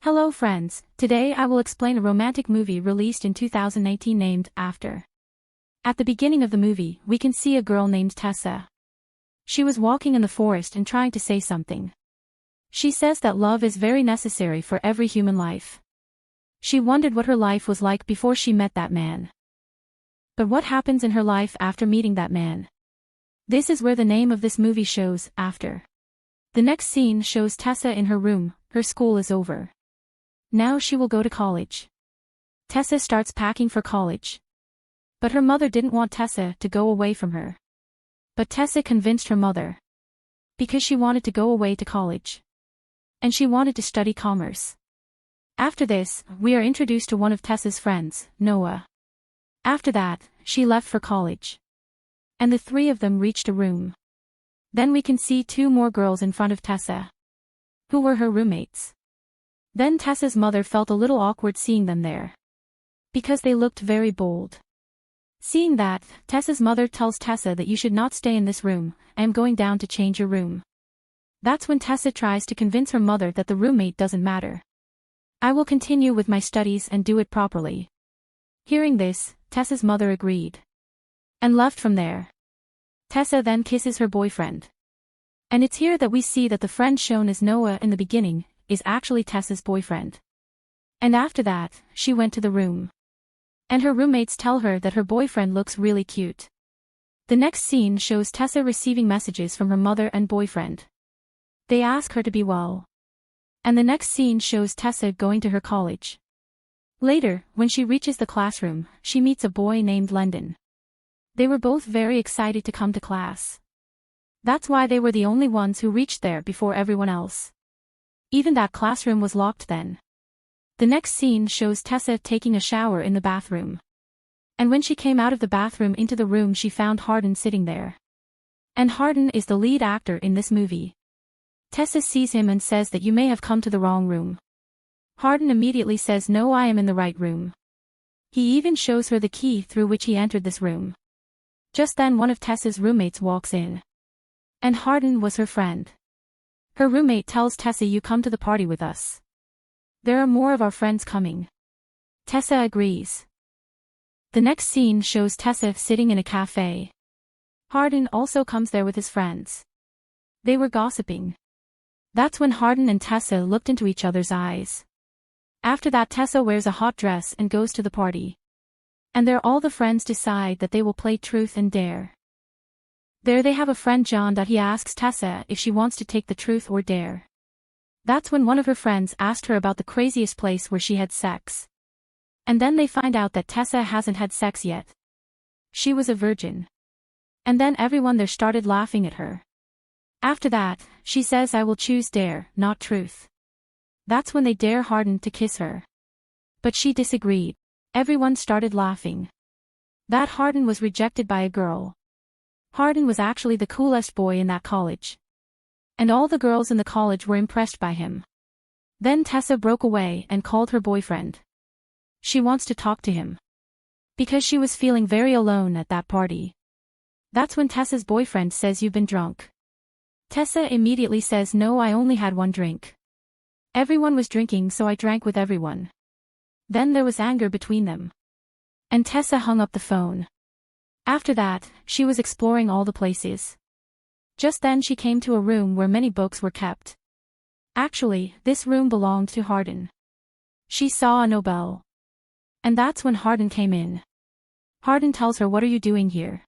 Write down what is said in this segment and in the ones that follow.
Hello friends, today I will explain a romantic movie released in 2018 named After. At the beginning of the movie, we can see a girl named Tessa. She was walking in the forest and trying to say something. She says that love is very necessary for every human life. She wondered what her life was like before she met that man. But what happens in her life after meeting that man? This is where the name of this movie shows, After. The next scene shows Tessa in her room. Her school is over. Now she will go to college. Tessa starts packing for college. But her mother didn't want Tessa to go away from her. But Tessa convinced her mother. Because she wanted to go away to college. And she wanted to study commerce. After this, we are introduced to one of Tessa's friends, Noah. After that, she left for college. And the three of them reached a room. Then we can see two more girls in front of Tessa. Who were her roommates. Then Tessa's mother felt a little awkward seeing them there. Because they looked very bold. Seeing that, Tessa's mother tells Tessa that you should not stay in this room, I am going down to change your room. That's when Tessa tries to convince her mother that the roommate doesn't matter. I will continue with my studies and do it properly. Hearing this, Tessa's mother agreed. And left from there. Tessa then kisses her boyfriend. And it's here that we see that the friend shown as Noah in the beginning, is actually Tessa's boyfriend. And after that, she went to the room. And her roommates tell her that her boyfriend looks really cute. The next scene shows Tessa receiving messages from her mother and boyfriend. They ask her to be well. And the next scene shows Tessa going to her college. Later, when she reaches the classroom, she meets a boy named Lendon. They were both very excited to come to class. That's why they were the only ones who reached there before everyone else. Even that classroom was locked then. The next scene shows Tessa taking a shower in the bathroom. And when she came out of the bathroom into the room she found Hardin sitting there. And Hardin is the lead actor in this movie. Tessa sees him and says that you may have come to the wrong room. Hardin immediately says no, I am in the right room. He even shows her the key through which he entered this room. Just then one of Tessa's roommates walks in. And Hardin was her friend. Her roommate tells Tessa, you come to the party with us. There are more of our friends coming. Tessa agrees. The next scene shows Tessa sitting in a cafe. Hardin also comes there with his friends. They were gossiping. That's when Hardin and Tessa looked into each other's eyes. After that Tessa wears a hot dress and goes to the party. And there all the friends decide that they will play truth and dare. There they have a friend John that he asks Tessa if she wants to take the truth or dare. That's when one of her friends asked her about the craziest place where she had sex. And then they find out that Tessa hasn't had sex yet. She was a virgin. And then everyone there started laughing at her. After that, she says I will choose dare, not truth. That's when they dare Hardin to kiss her. But she disagreed. Everyone started laughing. That Hardin was rejected by a girl. Hardin was actually the coolest boy in that college. And all the girls in the college were impressed by him. Then Tessa broke away and called her boyfriend. She wants to talk to him. Because she was feeling very alone at that party. That's when Tessa's boyfriend says you've been drunk. Tessa immediately says no, I only had one drink. Everyone was drinking so I drank with everyone. Then there was anger between them. And Tessa hung up the phone. After that, she was exploring all the places. Just then she came to a room where many books were kept. Actually, this room belonged to Hardin. She saw a Nobel. And that's when Hardin came in. Hardin tells her, what are you doing here?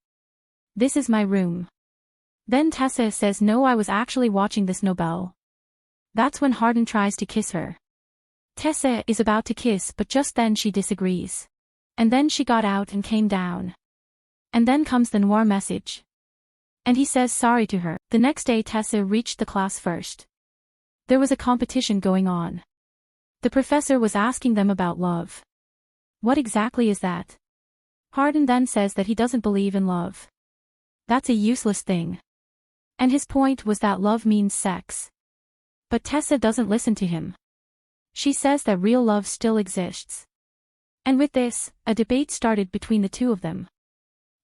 This is my room. Then Tessa says no, I was actually watching this Nobel. That's when Hardin tries to kiss her. Tessa is about to kiss but just then she disagrees. And then she got out and came down. And then comes the Noir message. And he says sorry to her. The next day Tessa reached the class first. There was a competition going on. The professor was asking them about love. What exactly is that? Hardin then says that he doesn't believe in love. That's a useless thing. And his point was that love means sex. But Tessa doesn't listen to him. She says that real love still exists. And with this, a debate started between the two of them.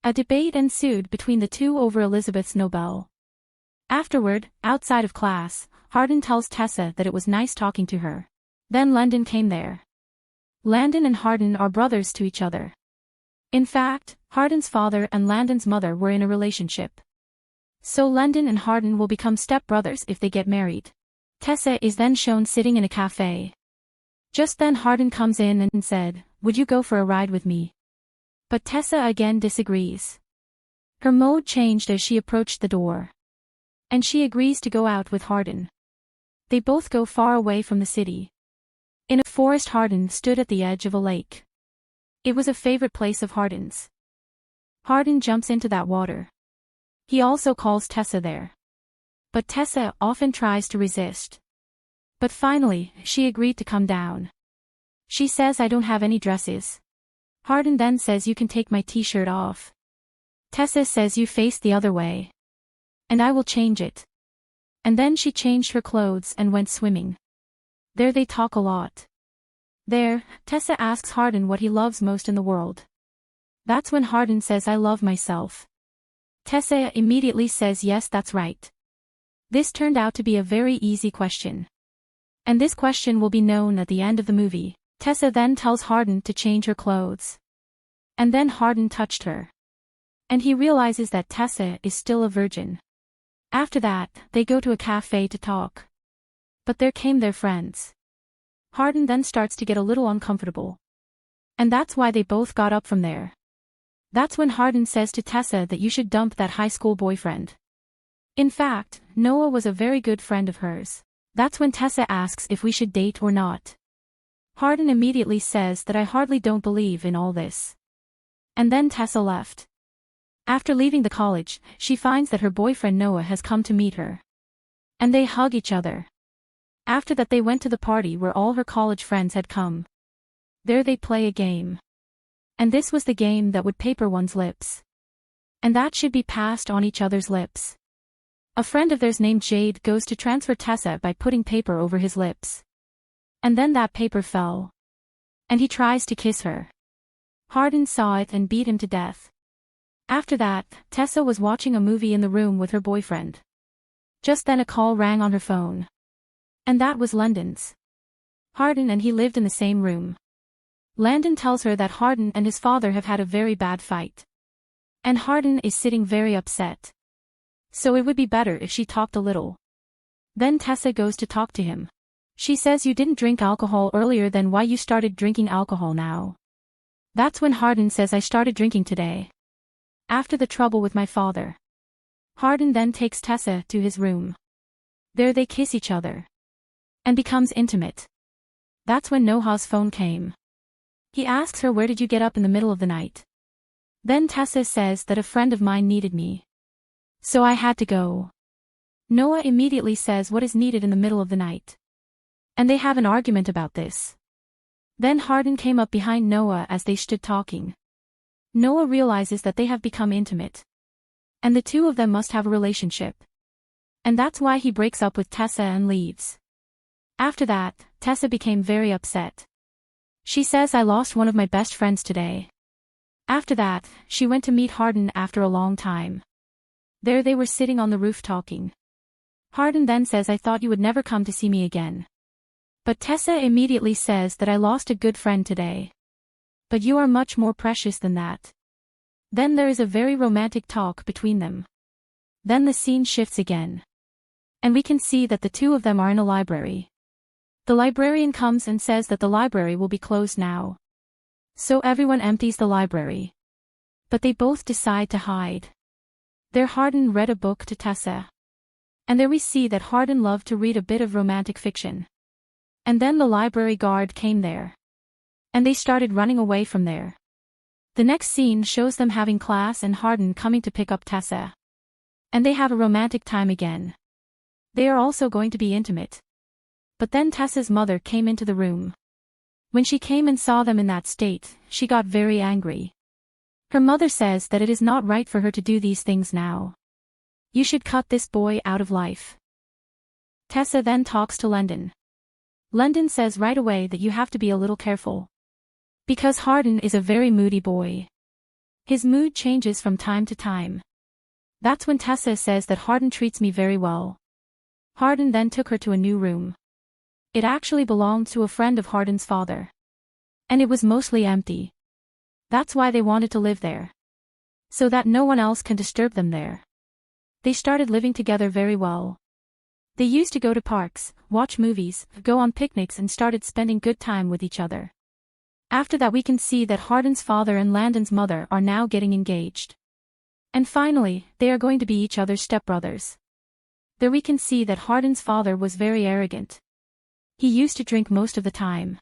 A debate ensued between the two over Elizabeth's Nobel. Afterward, outside of class, Hardin tells Tessa that it was nice talking to her. Then Landon came there. Landon and Hardin are brothers to each other. In fact, Hardin's father and Landon's mother were in a relationship. So Landon and Hardin will become stepbrothers if they get married. Tessa is then shown sitting in a cafe. Just then Hardin comes in and said, "Would you go for a ride with me?" But Tessa again disagrees. Her mood changed as she approached the door. And she agrees to go out with Hardin. They both go far away from the city. In a forest, Hardin stood at the edge of a lake. It was a favorite place of Hardin's. Hardin jumps into that water. He also calls Tessa there. But Tessa often tries to resist. But finally, she agreed to come down. She says, "I don't have any dresses." Hardin then says, "You can take my t-shirt off." Tessa says, "You face the other way. And I will change it." And then she changed her clothes and went swimming. There they talk a lot. There, Tessa asks Hardin what he loves most in the world. That's when Hardin says, "I love myself." Tessa immediately says, "Yes, that's right." This turned out to be a very easy question. And this question will be known at the end of the movie. Tessa then tells Hardin to change her clothes. And then Hardin touched her. And he realizes that Tessa is still a virgin. After that, they go to a cafe to talk. But there came their friends. Hardin then starts to get a little uncomfortable. And that's why they both got up from there. That's when Hardin says to Tessa that you should dump that high school boyfriend. In fact, Noah was a very good friend of hers. That's when Tessa asks if we should date or not. Hardin immediately says that I hardly don't believe in all this. And then Tessa left. After leaving the college, she finds that her boyfriend Noah has come to meet her. And they hug each other. After that they went to the party where all her college friends had come. There they play a game. And this was the game that would paper one's lips. And that should be passed on each other's lips. A friend of theirs named Jade goes to transfer Tessa by putting paper over his lips. And then that paper fell. And he tries to kiss her. Hardin saw it and beat him to death. After that, Tessa was watching a movie in the room with her boyfriend. Just then a call rang on her phone. And that was Landon's. Hardin and he lived in the same room. Landon tells her that Hardin and his father have had a very bad fight. And Hardin is sitting very upset. So it would be better if she talked a little. Then Tessa goes to talk to him. She says, "You didn't drink alcohol earlier, then why you started drinking alcohol now?" That's when Hardin says, "I started drinking today. After the trouble with my father." Hardin then takes Tessa to his room. There they kiss each other. And becomes intimate. That's when Noah's phone came. He asks her, "Where did you get up in the middle of the night?" Then Tessa says that a friend of mine needed me. So I had to go. Noah immediately says, "What is needed in the middle of the night?" And they have an argument about this. Then Hardin came up behind Noah as they stood talking. Noah realizes that they have become intimate. And the two of them must have a relationship. And that's why he breaks up with Tessa and leaves. After that, Tessa became very upset. She says, "I lost one of my best friends today." After that, she went to meet Hardin after a long time. There they were sitting on the roof talking. Hardin then says, "I thought you would never come to see me again." But Tessa immediately says that, "I lost a good friend today. But you are much more precious than that." Then there is a very romantic talk between them. Then the scene shifts again. And we can see that the two of them are in a library. The librarian comes and says that the library will be closed now. So everyone empties the library. But they both decide to hide. There Hardin read a book to Tessa. And there we see that Hardin loved to read a bit of romantic fiction. And then the library guard came there. And they started running away from there. The next scene shows them having class and Hardin coming to pick up Tessa. And they have a romantic time again. They are also going to be intimate. But then Tessa's mother came into the room. When she came and saw them in that state, she got very angry. Her mother says that it is not right for her to do these things now. You should cut this boy out of life. Tessa then talks to Landon. Landon says right away that you have to be a little careful. Because Hardin is a very moody boy. His mood changes from time to time. That's when Tessa says that Hardin treats me very well. Hardin then took her to a new room. It actually belonged to a friend of Hardin's father. And it was mostly empty. That's why they wanted to live there. So that no one else can disturb them there. They started living together very well. They used to go to parks, watch movies, go on picnics and started spending good time with each other. After that we can see that Hardin's father and Landon's mother are now getting engaged. And finally, they are going to be each other's stepbrothers. There we can see that Hardin's father was very arrogant. He used to drink most of the time.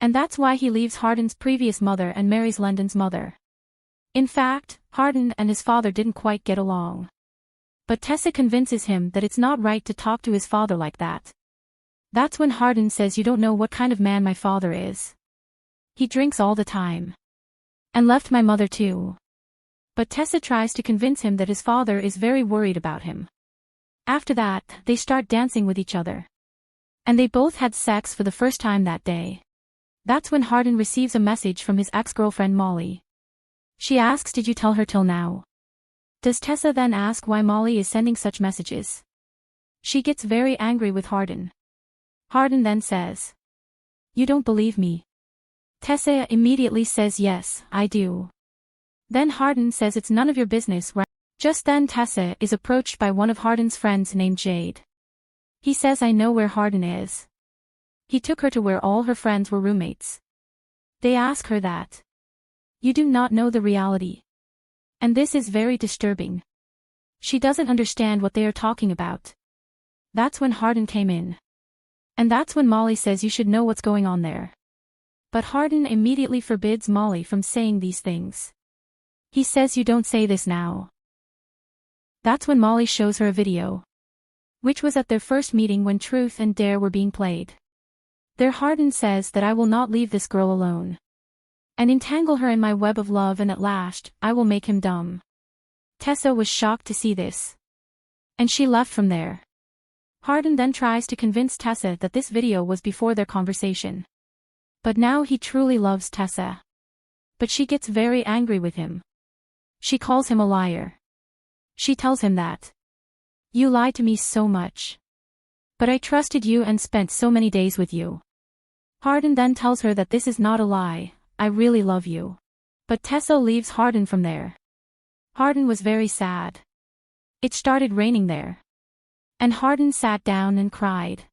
And that's why he leaves Hardin's previous mother and marries Landon's mother. In fact, Hardin and his father didn't quite get along. But Tessa convinces him that it's not right to talk to his father like that. That's when Hardin says, "You don't know what kind of man my father is. He drinks all the time. And left my mother too." But Tessa tries to convince him that his father is very worried about him. After that, they start dancing with each other. And they both had sex for the first time that day. That's when Hardin receives a message from his ex-girlfriend Molly. She asks, "Did you tell her till now?" Does Tessa then ask why Molly is sending such messages? She gets very angry with Hardin. Hardin then says, "You don't believe me?" Tessa immediately says, "Yes, I do." Then Hardin says, "It's none of your business, right?" Just then Tessa is approached by one of Hardin's friends named Jade. He says, "I know where Hardin is. He took her to where all her friends were roommates." They ask her that. "You do not know the reality." And this is very disturbing. She doesn't understand what they are talking about. That's when Hardin came in. And that's when Molly says, "You should know what's going on there." But Hardin immediately forbids Molly from saying these things. He says, "You don't say this now." That's when Molly shows her a video. Which was at their first meeting when Truth and Dare were being played. There Hardin says that, "I will not leave this girl alone. And entangle her in my web of love, and at last, I will make him dumb." Tessa was shocked to see this. And she left from there. Hardin then tries to convince Tessa that this video was before their conversation. But now he truly loves Tessa. But she gets very angry with him. She calls him a liar. She tells him that, "You lied to me so much. But I trusted you and spent so many days with you." Hardin then tells her that this is not a lie, "I really love you." But Tessa leaves Hardin from there. Hardin was very sad. It started raining there. And Hardin sat down and cried.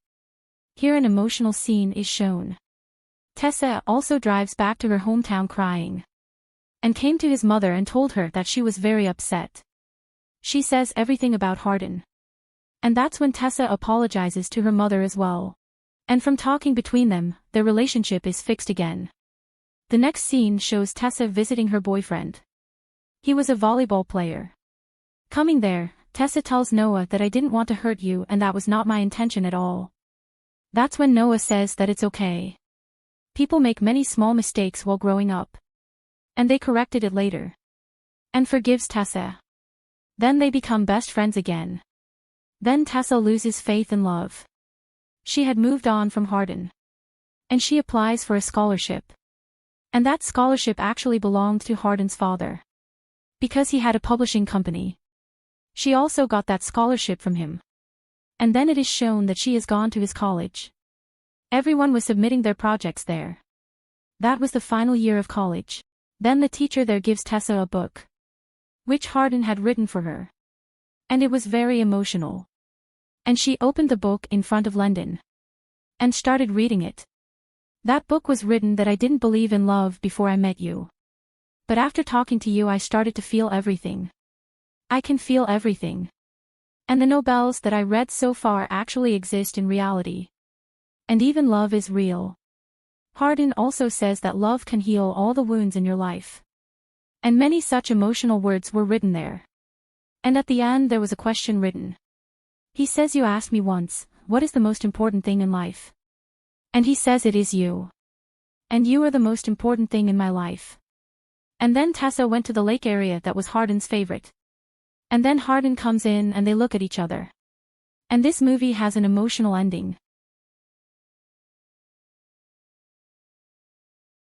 Here an emotional scene is shown. Tessa also drives back to her hometown crying. And came to his mother and told her that she was very upset. She says everything about Hardin. And that's when Tessa apologizes to her mother as well. And from talking between them, their relationship is fixed again. The next scene shows Tessa visiting her boyfriend. He was a volleyball player. Coming there, Tessa tells Noah that, "I didn't want to hurt you and that was not my intention at all." That's when Noah says that it's okay. People make many small mistakes while growing up. And they corrected it later. And forgives Tessa. Then they become best friends again. Then Tessa loses faith in love. She had moved on from Hardin. And she applies for a scholarship. And that scholarship actually belonged to Hardin's father. Because he had a publishing company. She also got that scholarship from him. And then it is shown that she has gone to his college. Everyone was submitting their projects there. That was the final year of college. Then the teacher there gives Tessa a book. Which Hardin had written for her. And it was very emotional. And she opened the book in front of Landon. And started reading it. That book was written that, "I didn't believe in love before I met you. But after talking to you I started to feel everything. I can feel everything. And the novels that I read so far actually exist in reality. And even love is real." Hardin also says that love can heal all the wounds in your life. And many such emotional words were written there. And at the end there was a question written. He says, "You asked me once, what is the most important thing in life? And he says, it is you. And you are the most important thing in my life." And then Tessa went to the lake area that was Hardin's favorite. And then Hardin comes in and they look at each other. And this movie has an emotional ending.